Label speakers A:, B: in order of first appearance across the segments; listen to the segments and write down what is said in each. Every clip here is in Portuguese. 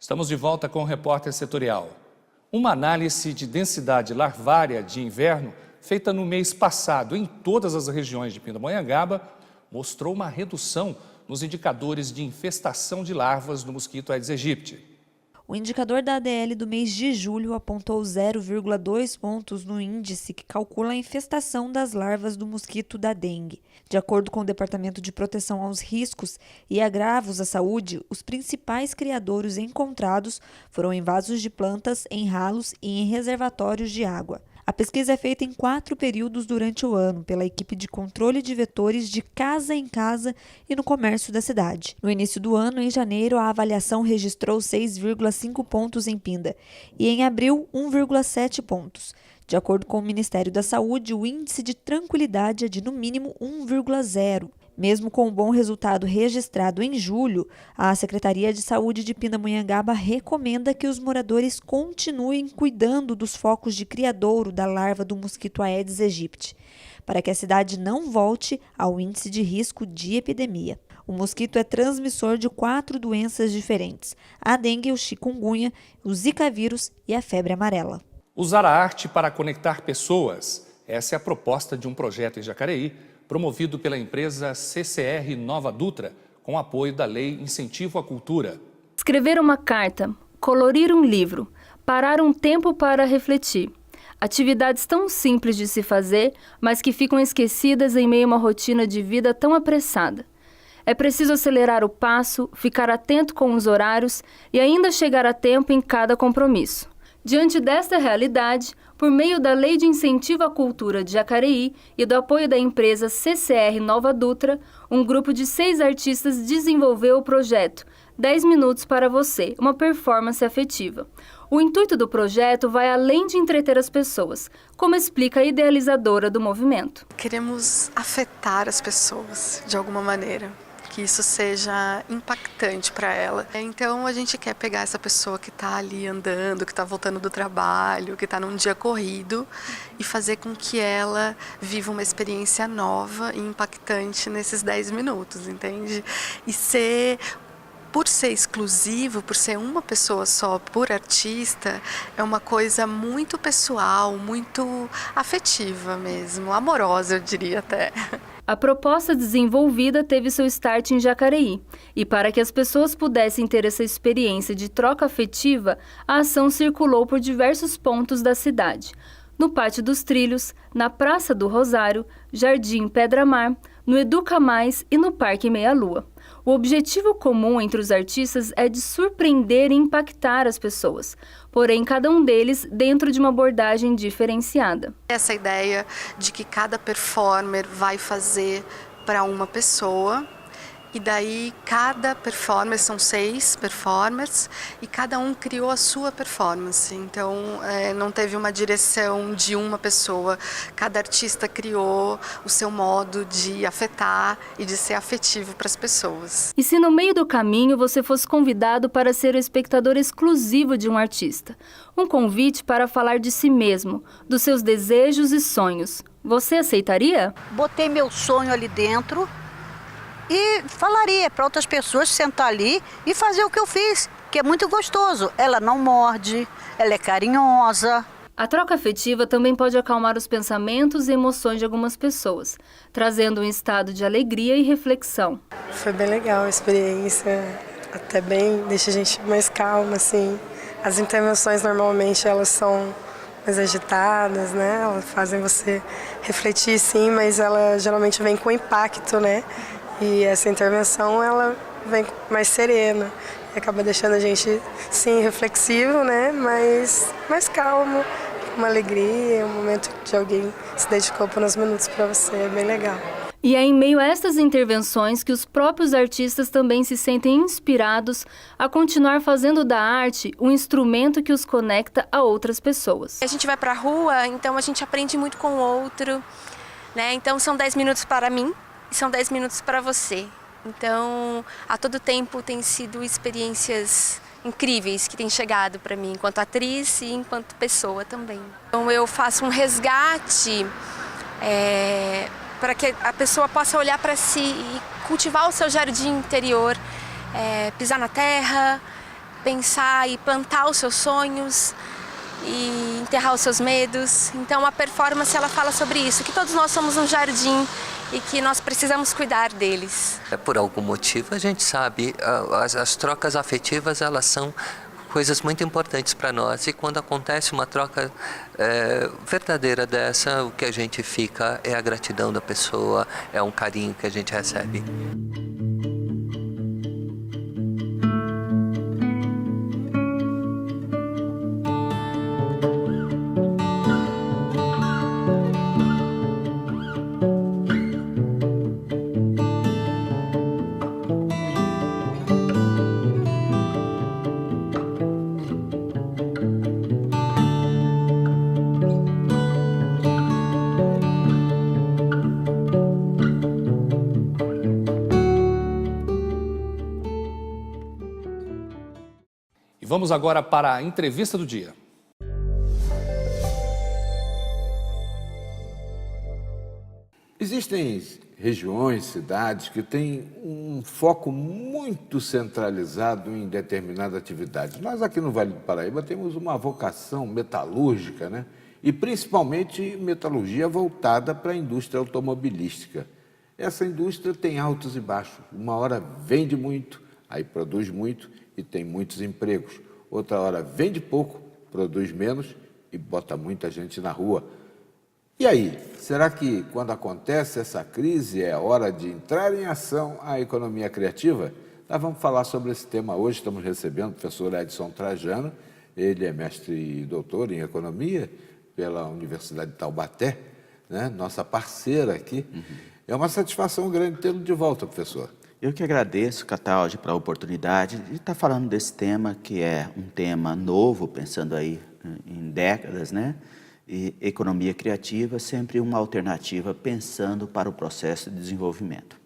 A: Estamos de volta com o Repórter Setorial. Uma análise de densidade larvária de inverno, feita no mês passado em todas as regiões de Pindamonhangaba, mostrou uma redução nos indicadores de infestação de larvas do mosquito Aedes aegypti.
B: O indicador da ADL do mês de julho apontou 0,2 pontos no índice que calcula a infestação das larvas do mosquito da dengue. De acordo com o Departamento de Proteção aos Riscos e Agravos à Saúde, os principais criadouros encontrados foram em vasos de plantas, em ralos e em reservatórios de água. A pesquisa é feita em 4 períodos durante o ano pela equipe de controle de vetores de casa em casa e no comércio da cidade. No início do ano, em janeiro, a avaliação registrou 6,5 pontos em Pinda e em abril 1,7 pontos. De acordo com o Ministério da Saúde, o índice de tranquilidade é de no mínimo 1,0. Mesmo com o bom resultado registrado em julho, a Secretaria de Saúde de Pindamonhangaba recomenda que os moradores continuem cuidando dos focos de criadouro da larva do mosquito Aedes aegypti, para que a cidade não volte ao índice de risco de epidemia. O mosquito é transmissor de 4 doenças diferentes: a dengue, o chikungunya, o zika vírus e a febre amarela.
A: Usar a arte para conectar pessoas. Essa é a proposta de um projeto em Jacareí, promovido pela empresa CCR Nova Dutra, com apoio da Lei Incentivo à Cultura.
C: Escrever uma carta, colorir um livro, parar um tempo para refletir. Atividades tão simples de se fazer, mas que ficam esquecidas em meio a uma rotina de vida tão apressada. É preciso acelerar o passo, ficar atento com os horários e ainda chegar a tempo em cada compromisso. Diante desta realidade, por meio da Lei de Incentivo à Cultura de Jacareí e do apoio da empresa CCR Nova Dutra, um grupo de 6 artistas desenvolveu o projeto 10 Minutos para Você, uma performance afetiva. O intuito do projeto vai além de entreter as pessoas, como explica a idealizadora do movimento.
D: Queremos afetar as pessoas de alguma maneira, que isso seja impactante para ela. Então a gente quer pegar essa pessoa que está ali andando, que está voltando do trabalho, que está num dia corrido e fazer com que ela viva uma experiência nova e impactante nesses 10 minutos, entende? E por ser exclusivo, por ser uma pessoa só, por artista, é uma coisa muito pessoal, muito afetiva mesmo, amorosa, eu diria até.
C: A proposta desenvolvida teve seu start em Jacareí, e para que as pessoas pudessem ter essa experiência de troca afetiva, a ação circulou por diversos pontos da cidade. No Pátio dos Trilhos, na Praça do Rosário, Jardim Pedra Mar, no Educa Mais e no Parque Meia Lua. O objetivo comum entre os artistas é de surpreender e impactar as pessoas, porém cada um deles dentro de uma abordagem diferenciada.
D: Essa ideia de que cada performer vai fazer para uma pessoa, e daí cada performer, são 6 performers, e cada um criou a sua performance. Então não teve uma direção de uma pessoa, cada artista criou o seu modo de afetar e de ser afetivo para as pessoas.
C: E se no meio do caminho você fosse convidado para ser o espectador exclusivo de um artista? Um convite para falar de si mesmo, dos seus desejos e sonhos. Você aceitaria?
E: Botei meu sonho ali dentro e falaria para outras pessoas sentar ali e fazer o que eu fiz, que é muito gostoso. Ela não morde, ela é carinhosa.
C: A troca afetiva também pode acalmar os pensamentos e emoções de algumas pessoas, trazendo um estado de alegria e reflexão.
F: Foi bem legal a experiência, até bem, deixa a gente mais calma, assim. As intervenções normalmente elas são mais agitadas, né? Elas fazem você refletir, sim, mas ela geralmente vem com impacto, né? E essa intervenção, ela vem mais serena e acaba deixando a gente, sim, reflexivo, né? Mas mais calmo, uma alegria, um momento de alguém se dedicou por uns minutos para você, é bem legal.
C: E é em meio a estas intervenções que os próprios artistas também se sentem inspirados a continuar fazendo da arte um instrumento que os conecta a outras pessoas.
G: A gente vai para a rua, então a gente aprende muito com o outro, né? Então são 10 minutos para mim. E são 10 minutos para você. Então, a todo tempo tem sido experiências incríveis que têm chegado para mim, enquanto atriz e enquanto pessoa também. Então, eu faço um resgate para que a pessoa possa olhar para si e cultivar o seu jardim interior, pisar na terra, pensar e plantar os seus sonhos e enterrar os seus medos. Então a performance ela fala sobre isso, que todos nós somos um jardim e que nós precisamos cuidar deles.
H: Por algum motivo a gente sabe, as trocas afetivas elas são coisas muito importantes para nós, e quando acontece uma troca verdadeira dessa, o que a gente fica é a gratidão da pessoa, é um carinho que a gente recebe.
A: E vamos agora para a entrevista do dia.
I: Existem regiões, cidades que têm um foco muito centralizado em determinada atividade. Nós aqui no Vale do Paraíba temos uma vocação metalúrgica, né? E principalmente metalurgia voltada para a indústria automobilística. Essa indústria tem altos e baixos. Uma hora vende muito, aí produz muito e tem muitos empregos. Outra hora vende pouco, produz menos e bota muita gente na rua. E aí, será que quando acontece essa crise é hora de entrar em ação a economia criativa? Nós vamos falar sobre esse tema hoje. Estamos recebendo o professor Edson Trajano. Ele é mestre e doutor em economia pela Universidade de Taubaté, né? Nossa parceira aqui. É uma satisfação grande tê-lo de volta, professor.
J: Eu que agradeço, Cataldi, pela oportunidade de estar falando desse tema, que é um tema novo, pensando aí em décadas, né? E economia criativa, sempre uma alternativa pensando para o processo de desenvolvimento.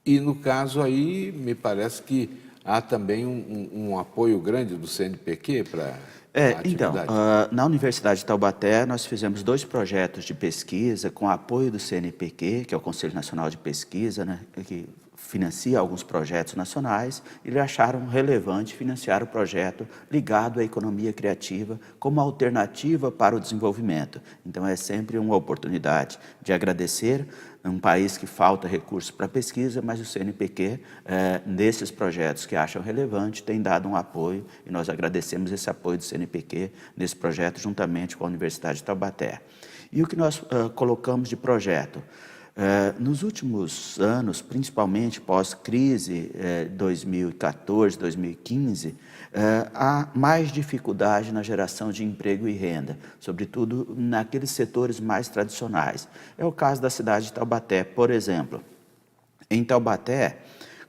I: E no caso aí, me parece que há também um apoio grande do CNPq para a atividade.
J: Na Universidade de Taubaté, nós fizemos 2 projetos de pesquisa com apoio do CNPq, que é o Conselho Nacional de Pesquisa, né, que financia alguns projetos nacionais, e eles acharam relevante financiar o projeto ligado à economia criativa como alternativa para o desenvolvimento. Então, é sempre uma oportunidade de agradecer um país que falta recursos para pesquisa, mas o CNPq, nesses projetos que acham relevante, tem dado um apoio, e nós agradecemos esse apoio do CNPq nesse projeto, juntamente com a Universidade de Taubaté. E o que nós colocamos de projeto? Nos últimos anos, principalmente pós-crise 2014, 2015, há mais dificuldade na geração de emprego e renda, sobretudo naqueles setores mais tradicionais. É o caso da cidade de Taubaté, por exemplo. Em Taubaté,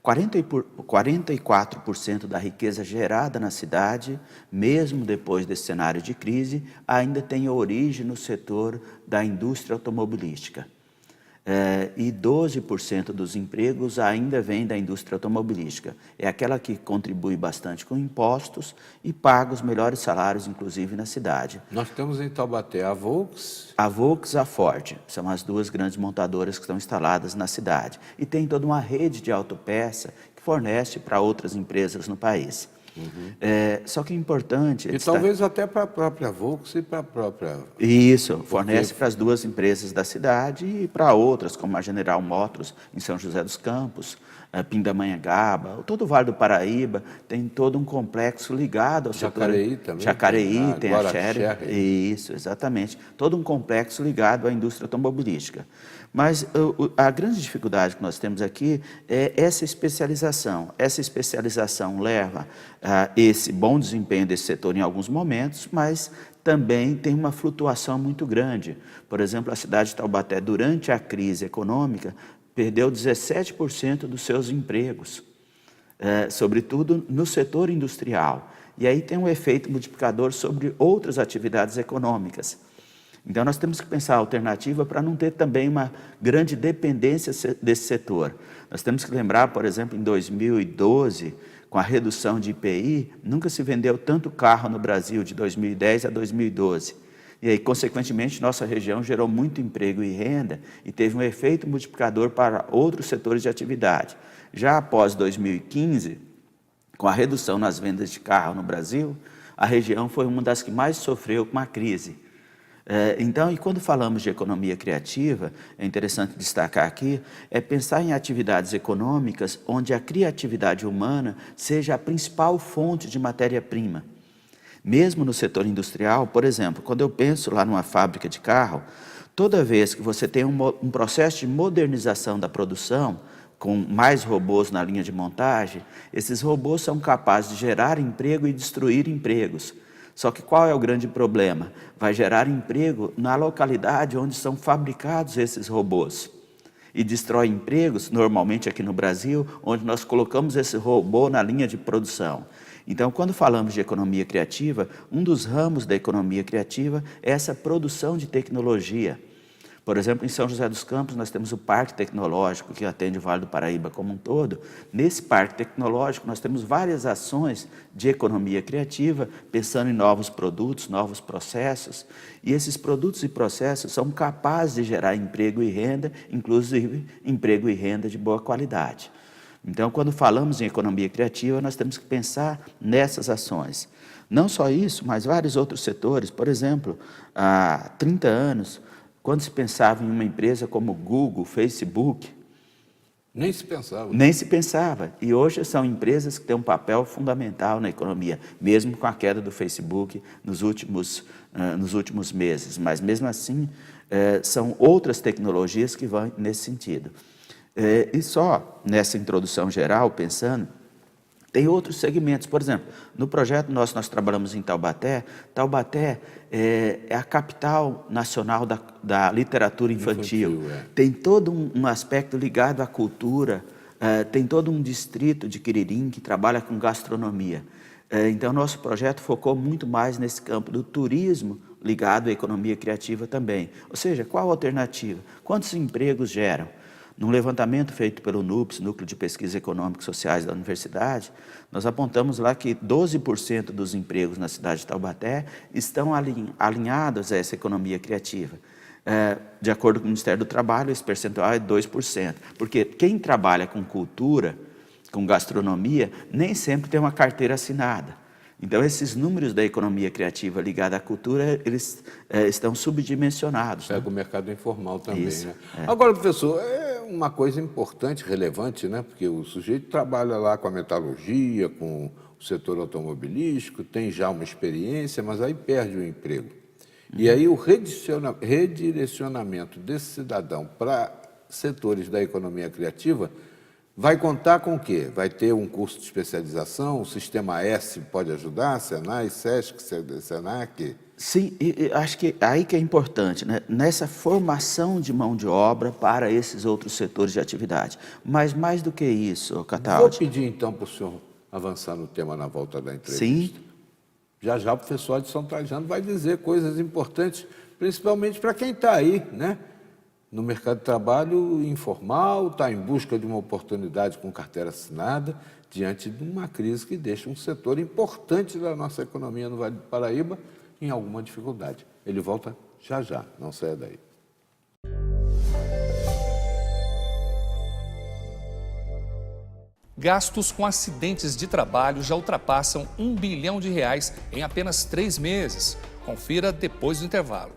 J: 44% da riqueza gerada na cidade, mesmo depois desse cenário de crise, ainda tem origem no setor da indústria automobilística. E 12% dos empregos ainda vêm da indústria automobilística. É aquela que contribui bastante com impostos e paga os melhores salários, inclusive na cidade.
I: Nós temos em Taubaté a Volks.
J: A Volks e a Ford são as 2 grandes montadoras que estão instaladas na cidade. E tem toda uma rede de autopeça que fornece para outras empresas no país. Só que é importante...
I: E talvez até para a própria Volks e para a própria...
J: Isso, fornece para as 2 empresas da cidade e para outras, como a General Motors, em São José dos Campos, Pindamonhangaba, todo o Vale do Paraíba, tem todo um complexo ligado ao
I: Jacareí
J: setor...
I: também.
J: Jacareí, tem a
I: Sherry.
J: Isso, exatamente. Todo um complexo ligado à indústria automobilística. Mas a grande dificuldade que nós temos aqui é essa especialização. Essa especialização leva a esse bom desempenho desse setor em alguns momentos, mas também tem uma flutuação muito grande. Por exemplo, a cidade de Taubaté, durante a crise econômica, perdeu 17% dos seus empregos, sobretudo no setor industrial. E aí tem um efeito multiplicador sobre outras atividades econômicas. Então, nós temos que pensar a alternativa para não ter também uma grande dependência desse setor. Nós temos que lembrar, por exemplo, em 2012, com a redução de IPI, nunca se vendeu tanto carro no Brasil, de 2010 a 2012. E aí, consequentemente, nossa região gerou muito emprego e renda e teve um efeito multiplicador para outros setores de atividade. Já após 2015, com a redução nas vendas de carro no Brasil, a região foi uma das que mais sofreu com a crise. Então, e quando falamos de economia criativa, é interessante destacar aqui, é pensar em atividades econômicas onde a criatividade humana seja a principal fonte de matéria-prima. Mesmo no setor industrial, por exemplo, quando eu penso lá numa fábrica de carro, toda vez que você tem um processo de modernização da produção, com mais robôs na linha de montagem, esses robôs são capazes de gerar emprego e destruir empregos. Só que qual é o grande problema? Vai gerar emprego na localidade onde são fabricados esses robôs. E destrói empregos, normalmente aqui no Brasil, onde nós colocamos esse robô na linha de produção. Então, quando falamos de economia criativa, um dos ramos da economia criativa é essa produção de tecnologia. Por exemplo, em São José dos Campos, nós temos o Parque Tecnológico, que atende o Vale do Paraíba como um todo. Nesse Parque Tecnológico, nós temos várias ações de economia criativa, pensando em novos produtos, novos processos. E esses produtos e processos são capazes de gerar emprego e renda, inclusive emprego e renda de boa qualidade. Então, quando falamos em economia criativa, nós temos que pensar nessas ações. Não só isso, mas vários outros setores. Por exemplo, há 30 anos, quando se pensava em uma empresa como Google, Facebook...
I: Nem se pensava.
J: Nem se pensava. E hoje são empresas que têm um papel fundamental na economia, mesmo com a queda do Facebook nos últimos meses. Mas, mesmo assim, são outras tecnologias que vão nesse sentido. E só nessa introdução geral, pensando, tem outros segmentos. Por exemplo, no projeto nós trabalhamos em Taubaté. Taubaté é a capital nacional da literatura infantil. Tem todo um aspecto ligado à cultura, tem todo um distrito de Quiririm que trabalha com gastronomia. Então, nosso projeto focou muito mais nesse campo do turismo ligado à economia criativa também. Ou seja, qual a alternativa? Quantos empregos geram? Num levantamento feito pelo NUPS, Núcleo de Pesquisas Econômicas e Sociais da Universidade, nós apontamos lá que 12% dos empregos na cidade de Taubaté estão alinhados a essa economia criativa. De acordo com o Ministério do Trabalho, esse percentual é 2%. Porque quem trabalha com cultura, com gastronomia, nem sempre tem uma carteira assinada. Então, esses números da economia criativa ligada à cultura, eles estão subdimensionados.
I: Pega o mercado informal também,
J: Isso,
I: né? Agora, professor, é uma coisa importante, relevante, né? Porque o sujeito trabalha lá com a metalurgia, com o setor automobilístico, tem já uma experiência, mas aí perde o emprego. E aí o redirecionamento desse cidadão para setores da economia criativa vai contar com o quê? Vai ter um curso de especialização, o Sistema S pode ajudar, Senai, Sesc, Senac?
J: Sim, e acho que aí que é importante, né? Nessa formação de mão de obra para esses outros setores de atividade. Mas mais do que isso, Cataldi...
I: Vou pedir então para o senhor avançar no tema na volta da entrevista.
J: Sim.
I: Já o professor Adson Trajano vai dizer coisas importantes, principalmente para quem está aí, né? No mercado de trabalho informal, está em busca de uma oportunidade com carteira assinada, diante de uma crise que deixa um setor importante da nossa economia no Vale do Paraíba em alguma dificuldade. Ele volta já, não saia daí.
A: Gastos com acidentes de trabalho já ultrapassam R$ 1 bilhão em apenas 3 meses. Confira depois do intervalo.